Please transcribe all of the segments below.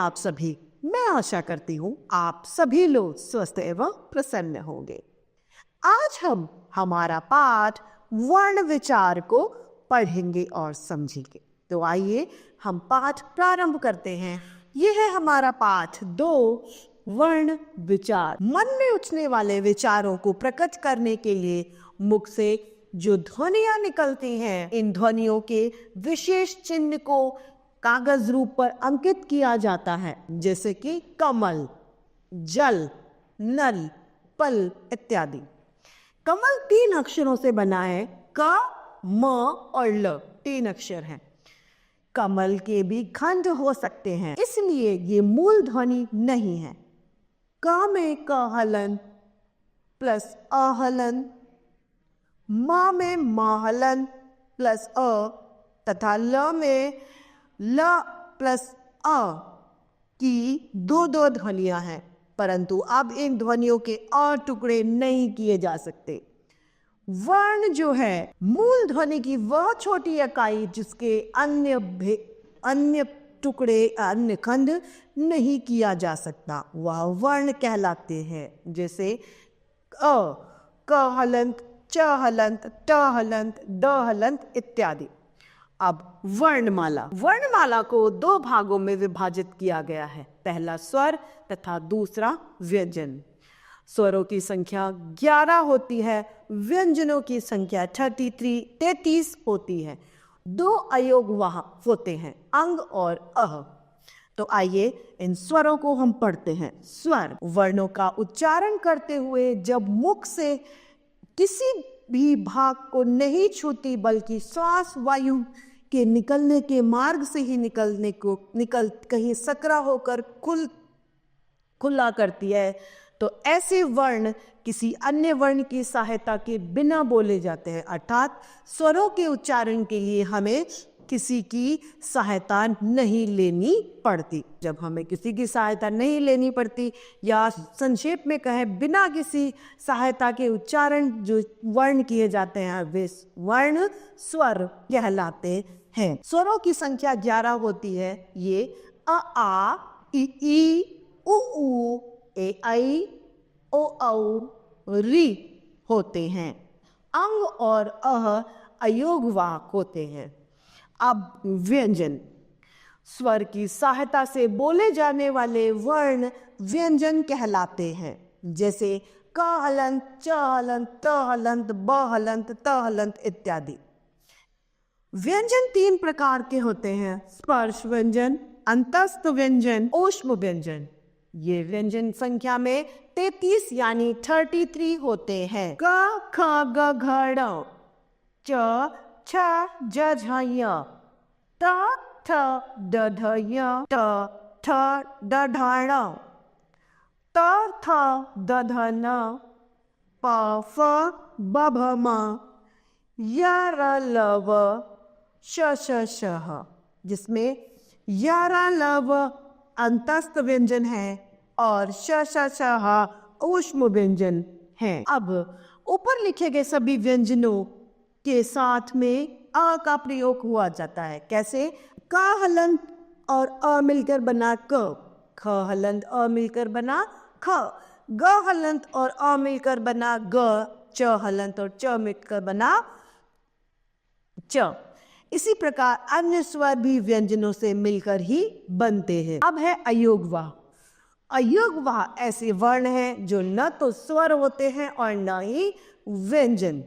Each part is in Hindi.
आप सभी। मैं आशा करती हूँ आप सभी लोग स्वस्थ एवं प्रसन्न होंगे। आज हम हमारा पाठ वर्ण विचार को पढ़ेंगे और समझेंगे। तो आइए हम पाठ प्रारंभ करते हैं। यह है हमारा पाठ 2 वर्ण विचार। मन में उठने वाले विचारों को प्रकट करने के लिए मुख से जो ध्वनियां निकलती हैं, इन ध्वनियों के विशेष चिन्ह को कागज रूप पर अंकित किया जाता है, जैसे कि कमल, जल, नल, पल इत्यादि। कमल 3 अक्षरों से बना है। क, म और ल 3 अक्षर हैं। कमल के भी खंड हो सकते हैं, इसलिए ये मूल ध्वनि नहीं है। क में क हलन प्लस अ हलन, म में म हलन प्लस अ तथा ल में ल प्लस अ की 2 ध्वनियां हैं, परंतु अब इन ध्वनियों के और टुकड़े नहीं किए जा सकते। वर्ण जो है मूल ध्वनि की वह छोटी इकाई जिसके अन्य टुकड़े, अन्य खंड नहीं किया जा सकता, वह वर्ण कहलाते हैं। जैसे अ, क हलंत, च हलंत, ट हलंत, ड हलंत इत्यादि। अब वर्णमाला को 2 भागों में विभाजित किया गया है। पहला स्वर तथा दूसरा व्यंजन। स्वरों की संख्या 11 होती है, व्यंजनों की संख्या 33 होती है। 2 अयोग वहां होते हैं, अंग और अह। तो आइए इन स्वरों को हम पढ़ते हैं। स्वर वर्णों का उच्चारण करते हुए जब मुख से किसी भी भाग को नहीं छूती, बल्कि श्वास वायु के निकलने के मार्ग से ही कहीं सकरा होकर खुला करती है, तो ऐसे वर्ण किसी अन्य वर्ण की सहायता के बिना बोले जाते हैं। अर्थात स्वरों के उच्चारण के लिए हमें किसी की सहायता नहीं लेनी पड़ती। जब हमें किसी की सहायता नहीं लेनी पड़ती, या संक्षेप में कहें बिना किसी सहायता के उच्चारण जो वर्ण किए जाते हैं, वे वर्ण स्वर कहलाते हैं। स्वरों की संख्या 11 होती है। ये अ आ, इ ई, उ ऊ, ए आई, ओ औ, री होते हैं। अंग और अह अयोग वाक होते हैं। अब व्यंजन। स्वर की सहायता से बोले जाने वाले वर्ण व्यंजन कहलाते हैं। जैसे क हलंत, च हलंत, त हलंत, ब हलंत, त हलंत इत्यादि। व्यंजन 3 प्रकार के होते हैं। स्पर्श व्यंजन, अंतस्थ व्यंजन, ऊष्म व्यंजन। ये व्यंजन संख्या में 33 यानी 33 होते हैं। क, ख, ग, घ, ड़, च, छ, ज, झ, य, त, थ, द, ध, य, ट, ठ, ड, ढ, ण, त, थ, द, ध, न, प, फ, ब, भ, म, य, र, ल, व, श, श, श, ह। जिसमें य, र, ल, व अंतस्थ व्यंजन है और श, श, श, ह ऊष्म व्यंजन है। अब ऊपर लिखे गए सभी व्यंजनों के साथ में अ का प्रयोग हुआ जाता है। कैसे? क हलंत और अ मिलकर बना क, ख हलंत अ मिलकर बना ख, ग हलंत और अ मिलकर बना ग, च हलंत और च मिलकर बना च। इसी प्रकार अन्य स्वर भी व्यंजनों से मिलकर ही बनते हैं। अब है अयोगवाह। अयोगवाह ऐसे वर्ण हैं जो न तो स्वर होते हैं और न ही व्यंजन।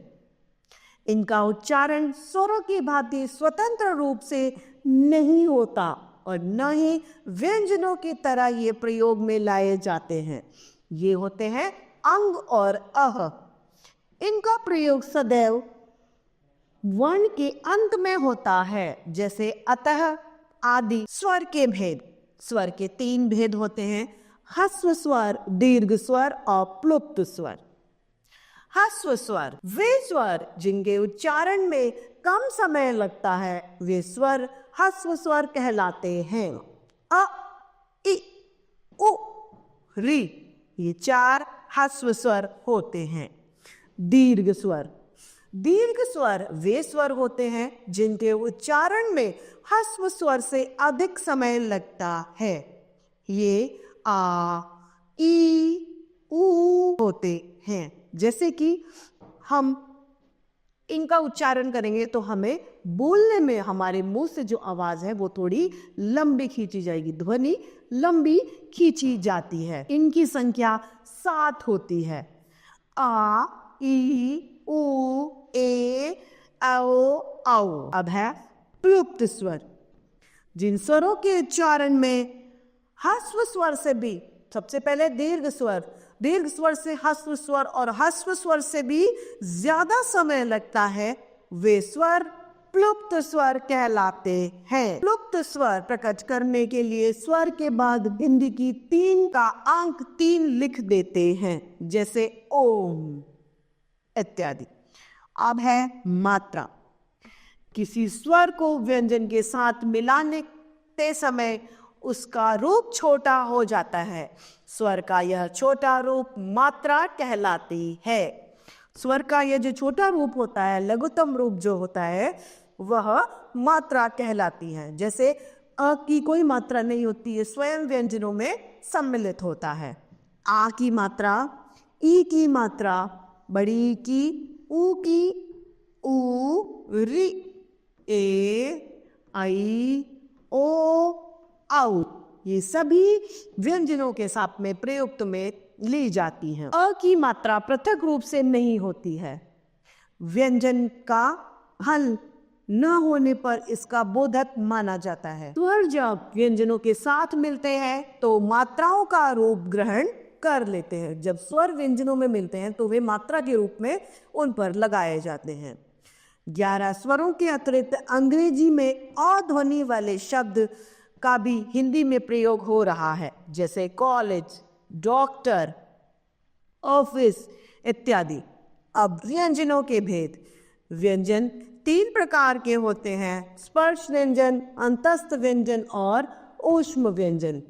इनका उच्चारण स्वरों की भांति स्वतंत्र रूप से नहीं होता और न ही व्यंजनों की तरह ये प्रयोग में लाए जाते हैं। ये होते हैं अंग और अह। इनका प्रयोग सदैव वर्ण के अंत में होता है, जैसे अतः आदि। स्वर के भेद। स्वर के 3 भेद होते हैं: ह्रस्व स्वर, दीर्घ स्वर और प्लुप्त स्वर। ह्रस्व स्वर वे स्वर जिनके उच्चारण में कम समय लगता है, वे स्वर ह्रस्व स्वर कहलाते हैं। अ, इ, उ, री ये 4 ह्रस्व स्वर होते हैं। दीर्घ स्वर। दीर्घ स्वर वे स्वर होते हैं जिनके उच्चारण में ह्रस्व स्वर से अधिक समय लगता है। ये आ, ई, ऊ होते हैं। जैसे कि हम इनका उच्चारण करेंगे तो हमें बोलने में हमारे मुंह से जो आवाज है वो थोड़ी लंबी खींची जाएगी, ध्वनि लंबी खींची जाती है। इनकी संख्या 7 होती है। आ, ई, ऊ, ए, औ, औ। अब है प्रयुक्त स्वर। जिन स्वरों के उच्चारण में ह्रस्व स्वर से भी, सबसे पहले दीर्घ स्वर से ह्रस्व स्वर और ह्रस्व स्वर से भी ज्यादा समय लगता है, वे स्वर प्लुप्त स्वर कहलाते हैं। प्लुप्त स्वर प्रकट करने के लिए स्वर के बाद बिंदी की 3 का अंक 3 लिख देते हैं, जैसे ओम इत्यादि। अब है मात्रा। किसी स्वर को व्यंजन के साथ मिलाने ते समय उसका रूप छोटा हो जाता है। स्वर का यह छोटा रूप मात्रा कहलाती है। स्वर का यह जो छोटा रूप होता है, लघुत्तम रूप जो होता है, वह मात्रा कहलाती है। जैसे अ की कोई मात्रा नहीं होती है, स्वयं व्यंजनों में सम्मिलित होता है। आ की मात्रा, ई की मात्रा, बड़ी की, ऊ की, ऊ, री, ए, आई, ओ, औ, ये सभी व्यंजनों के साथ में प्रयुक्त में ली जाती हैं। अ की मात्रा पृथक रूप से नहीं होती है। व्यंजन का हल न होने पर इसका बोधक माना जाता है। स्वर जब व्यंजनों के साथ मिलते हैं तो मात्राओं का रूप ग्रहण कर लेते हैं। जब स्वर व्यंजनों में मिलते हैं तो वे मात्रा के रूप में उन पर लगाए जाते हैं। 11 स्वरों के अतिरिक्त अंग्रेजी में अध्वनि वाले शब्द का भी हिंदी में प्रयोग हो रहा है, जैसे कॉलेज, डॉक्टर, ऑफिस इत्यादि। अब व्यंजनों के भेद। व्यंजन 3 प्रकार के होते हैं: स्पर्श व्यंजन, अंतस्थ व्यंजन और ऊष्म व्यंजन।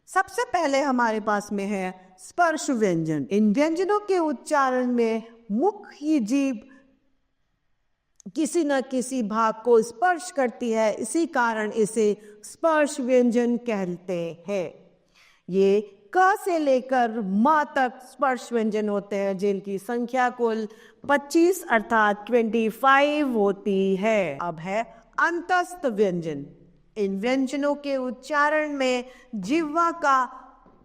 सबसे पहले हमारे पास में है स्पर्श व्यंजन। इन व्यंजनों के उच्चारण में मुख्य जीभ किसी न किसी भाग को स्पर्श करती है, इसी कारण इसे स्पर्श व्यंजन कहते हैं। ये क से लेकर म तक स्पर्श व्यंजन होते हैं, जिनकी संख्या कुल 25 अर्थात 25 होती है। अब है अंतस्थ व्यंजन। इन व्यंजनों के उच्चारण में जिह्वा का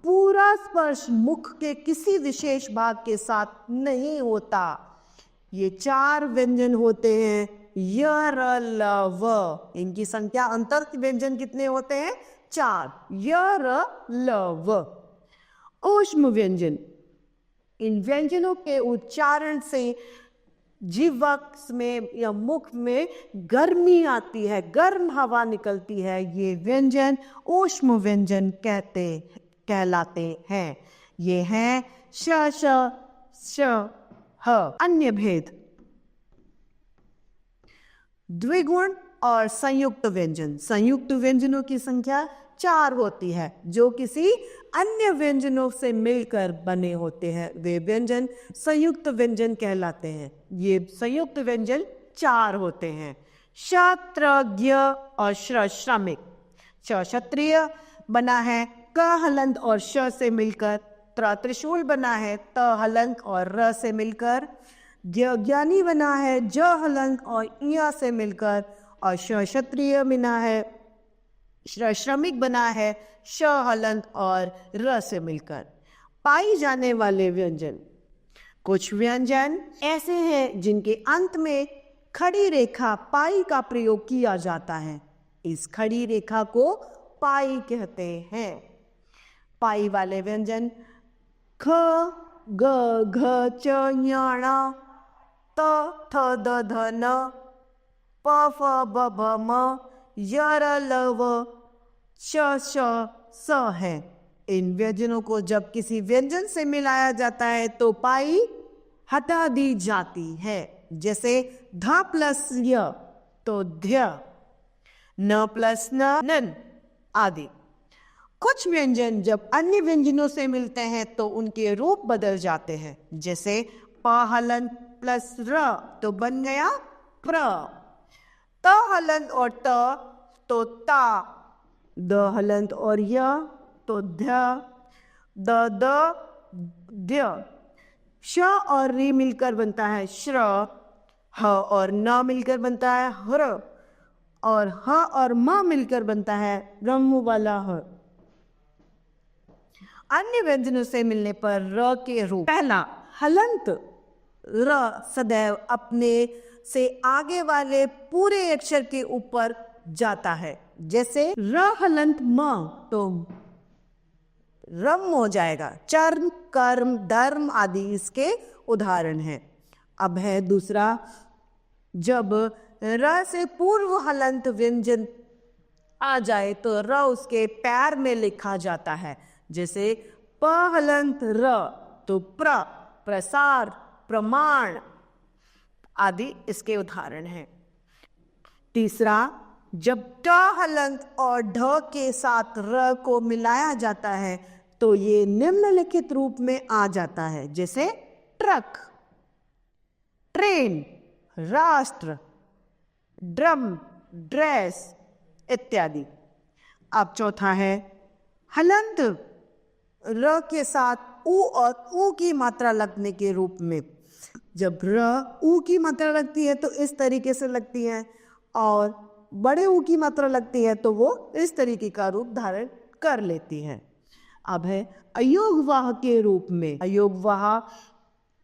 पूरा स्पर्श मुख के किसी विशेष भाग के साथ नहीं होता। ये 4 व्यंजन होते हैं: य, र, ल, व। इनकी संख्या अंतस्थ व्यंजन कितने होते हैं? 4। य, र, ल, व। ऊष्म व्यंजन। इन व्यंजनों के उच्चारण से जिह्वा में या मुख में गर्मी आती है, गर्म हवा निकलती है। ये व्यंजन ऊष्म व्यंजन कहलाते हैं। ये हैं श, श, ह। अन्य भेद। द्विगुण और संयुक्त व्यंजन। संयुक्त व्यंजनों की संख्या 4 होती है, जो किसी अन्य व्यंजनों से मिलकर बने होते हैं। वे व्यंजन संयुक्त व्यंजन कहलाते हैं। ये संयुक्त व्यंजन 4 होते हैं: श, त्र, ज्ञ और श्र श्रमिक। श क्षत्रिय बना है क हलंत और श से मिलकर। त्र त्रिशूल बना है त हलंत और र से मिलकर। ज्ञानी बना है ज हलंत और इ से मिलकर। और श क्षत्रिय बना है, श्रमिक बना है श हलंत और र से मिलकर। पाई जाने वाले व्यंजन। कुछ व्यंजन ऐसे हैं जिनके अंत में खड़ी रेखा पाई का प्रयोग किया जाता है। इस खड़ी रेखा को पाई कहते हैं। पाई वाले व्यंजन ख, ग, घ, च, ञ, ण, त, थ, द, ध, न, प, फ, ब, भ, म, य, र, ल, व, श, श, स है। इन व्यंजनों को जब किसी व्यंजन से मिलाया जाता है तो पाई हटा दी जाती है। जैसे ध प्लस य तो ध्य, न प्लस न, नन आदि। कुछ व्यंजन जब अन्य व्यंजनों से मिलते हैं तो उनके रूप बदल जाते हैं। जैसे प हलंत प्लस र तो बन गया प्र, त हलंत और त तो ता, द हलंत और य तो तो ध्य, द ध्य। श और री मिलकर बनता है श्र, ह और न मिलकर बनता है ह्र, और ह और म मिलकर बनता है ब्रह्म वाला ह। अन्य व्यंजनों से मिलने पर र के रूप। पहला, हलंत र सदैव अपने से आगे वाले पूरे अक्षर के ऊपर जाता है। जैसे र हलंत म तो रम हो जाएगा। चर्म, कर्म, धर्म आदि इसके उदाहरण हैं। अब है दूसरा, जब र से पूर्व हलंत व्यंजन आ जाए तो र उसके पैर में लिखा जाता है। जैसे प हलंत र तो प्रसार, प्रमाण आदि इसके उदाहरण हैं। तीसरा, जब ट हलंत और ढ के साथ र को मिलाया जाता है तो ये निम्नलिखित रूप में आ जाता है। जैसे ट्रक, ट्रेन, राष्ट्र, ड्रम, ड्रेस इत्यादि। अब चौथा है हलंत र के साथ उ और ऊ की मात्रा लगने के रूप में। जब र ऊ की मात्रा लगती है तो इस तरीके से लगती है, और बड़े ऊ की मात्रा लगती है तो वो इस तरीके का रूप धारण कर लेती है। अब है अयोगवाह के रूप में। अयोगवाह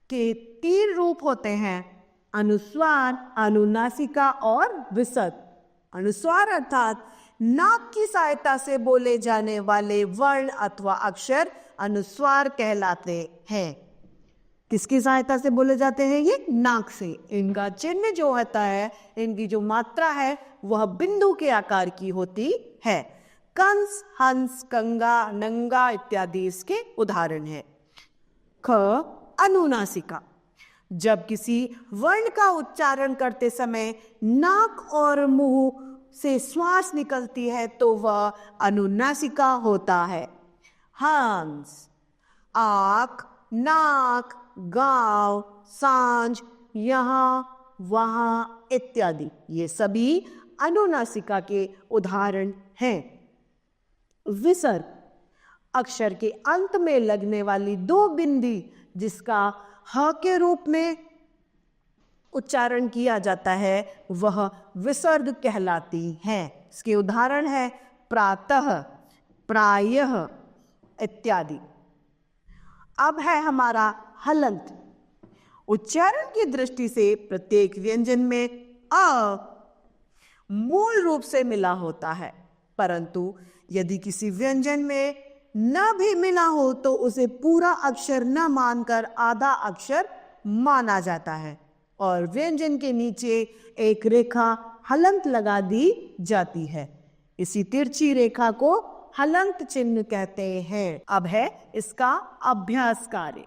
के 3 रूप होते हैं, अनुस्वार, अनुनासिका और विसर्ग। अनुस्वार अर्थात नाक की सहायता से बोले जाने वाले वर्ण अथवा अक्षर अनुस्वार कहलाते हैं। किसकी सहायता से बोले जाते हैं? ये नाक से। इनका चिन्ह जो होता है, इनकी जो मात्रा है वह बिंदु के आकार की होती है। कंस, हंस, कंगा, नंगा इत्यादि इसके उदाहरण हैं। ख, अनुनासिका। जब किसी वर्ण का उच्चारण करते समय नाक और मुंह से श्वास निकलती है तो वह अनुनासिका होता है। हंस, आँख, नाक, गांव, सांझ, यहाँ, वहाँ इत्यादि ये सभी अनुनासिका के उदाहरण हैं। विसर्ग, अक्षर के अंत में लगने वाली 2 बिंदी जिसका ह के रूप में उच्चारण किया जाता है वह विसर्ग कहलाती हैं। इसके उदाहरण है प्रातः, प्रायः इत्यादि। अब है हमारा हलंत। उच्चारण की दृष्टि से प्रत्येक व्यंजन में अ मूल रूप से मिला होता है, परंतु यदि किसी व्यंजन में न भी मिला हो तो उसे पूरा अक्षर न मानकर आधा अक्षर माना जाता है और व्यंजन के नीचे एक रेखा हलंत लगा दी जाती है। इसी तिरछी रेखा को हलंत चिन्ह कहते हैं। अब है इसका अभ्यास कार्य।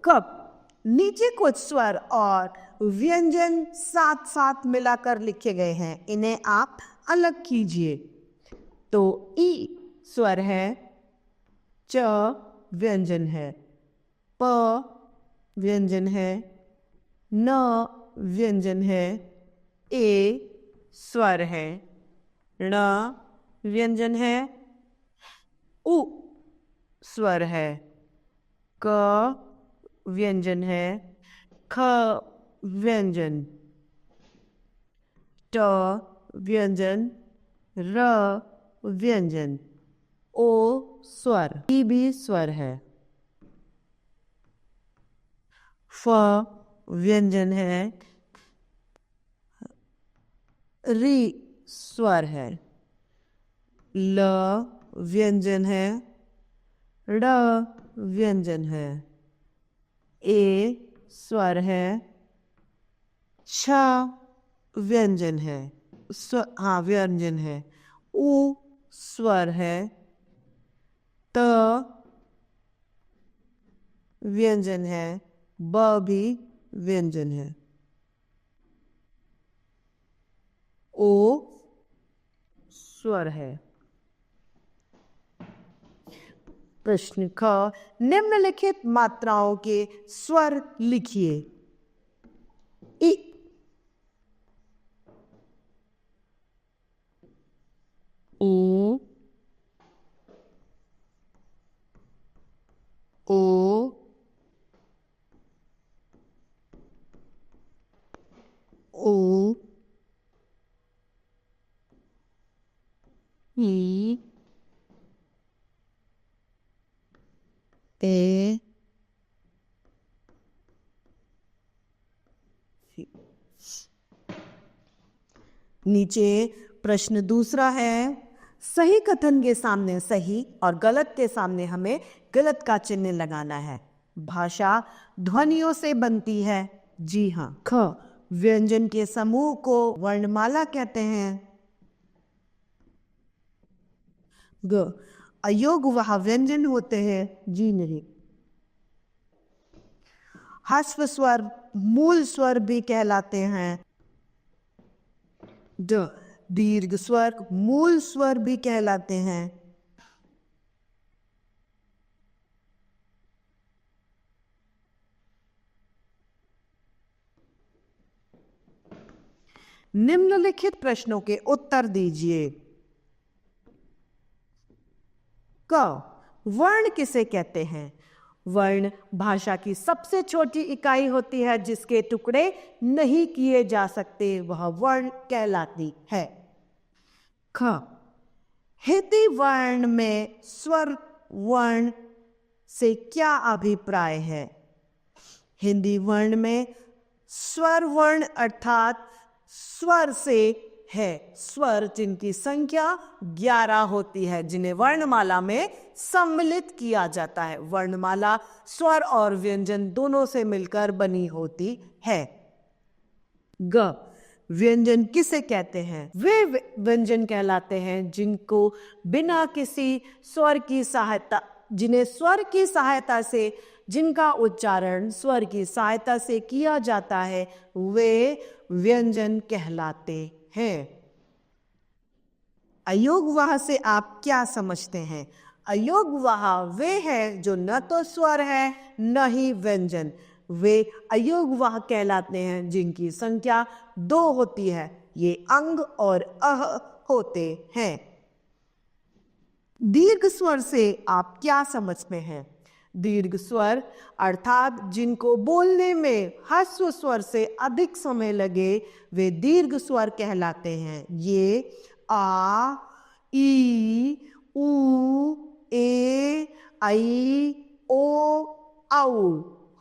कब नीचे कुछ स्वर और व्यंजन साथ साथ मिलाकर लिखे गए हैं, इन्हें आप अलग कीजिए। तो ई स्वर है, च व्यंजन है, प व्यंजन है, न व्यंजन है, ए स्वर है, ण व्यंजन है, उ स्वर है, क व्यंजन है, ख व्यंजन, ट व्यंजन, र व्यंजन, ओ स्वर, ई भी स्वर है, फ व्यंजन है, री स्वर है, ल व्यंजन है, ड़ व्यंजन है, ए स्वर है, छ व्यंजन है, व्यंजन है, उ स्वर है, त व्यंजन है, ब भी व्यंजन है, ओ स्वर है। प्रश्न ख, निम्नलिखित मात्राओं के स्वर लिखिए। इ, ऊ, नीचे प्रश्न दूसरा है, सही कथन के सामने सही और गलत के सामने हमें गलत का चिन्ह लगाना है। भाषा ध्वनियों से बनती है। जी हाँ। ख, व्यंजन के समूह को वर्णमाला कहते हैं। ग, अयोगवाह व्यंजन होते हैं। जी नहीं। ह्रस्व स्वर मूल स्वर भी कहलाते हैं। ड, दीर्घ स्वर मूल स्वर भी कहलाते हैं। निम्नलिखित प्रश्नों के उत्तर दीजिए। क, वर्ण किसे कहते हैं? वर्ण भाषा की सबसे छोटी इकाई होती है जिसके टुकड़े नहीं किए जा सकते, वह वर्ण कहलाती है। ख, हिंदी वर्ण में स्वर वर्ण से क्या अभिप्राय है? हिंदी वर्ण में स्वर वर्ण अर्थात स्वर से है, स्वर जिनकी संख्या 11 होती है, जिन्हें वर्णमाला में सम्मिलित किया जाता है। वर्णमाला स्वर और व्यंजन दोनों से मिलकर बनी होती है। ग, व्यंजन किसे कहते हैं? वे व्यंजन कहलाते हैं जिनको बिना किसी स्वर की सहायता, जिन्हें स्वर की सहायता से, जिनका उच्चारण स्वर की सहायता से किया जाता है, वे व्यंजन कहलाते हैं। अयोगवाह से आप क्या समझते हैं? अयोगवाह वे हैं जो न तो स्वर है न ही व्यंजन। वे अयोगवाह कहलाते हैं जिनकी संख्या 2 होती है। ये अंग और अह होते हैं। दीर्घ स्वर से आप क्या समझते हैं? दीर्घ स्वर अर्थात जिनको बोलने में ह्रस्व स्वर से अधिक समय लगे, वे दीर्घ स्वर कहलाते हैं। ये आ, ई, ऊ, ए, आई, ओ, औ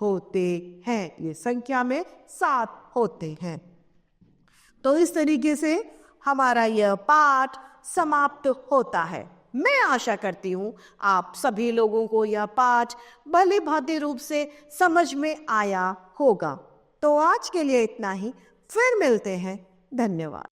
होते हैं। ये संख्या में 7 होते हैं। तो इस तरीके से हमारा यह पाठ समाप्त होता है। मैं आशा करती हूँ आप सभी लोगों को यह पाठ भली भांति रूप से समझ में आया होगा। तो आज के लिए इतना ही, फिर मिलते हैं। धन्यवाद।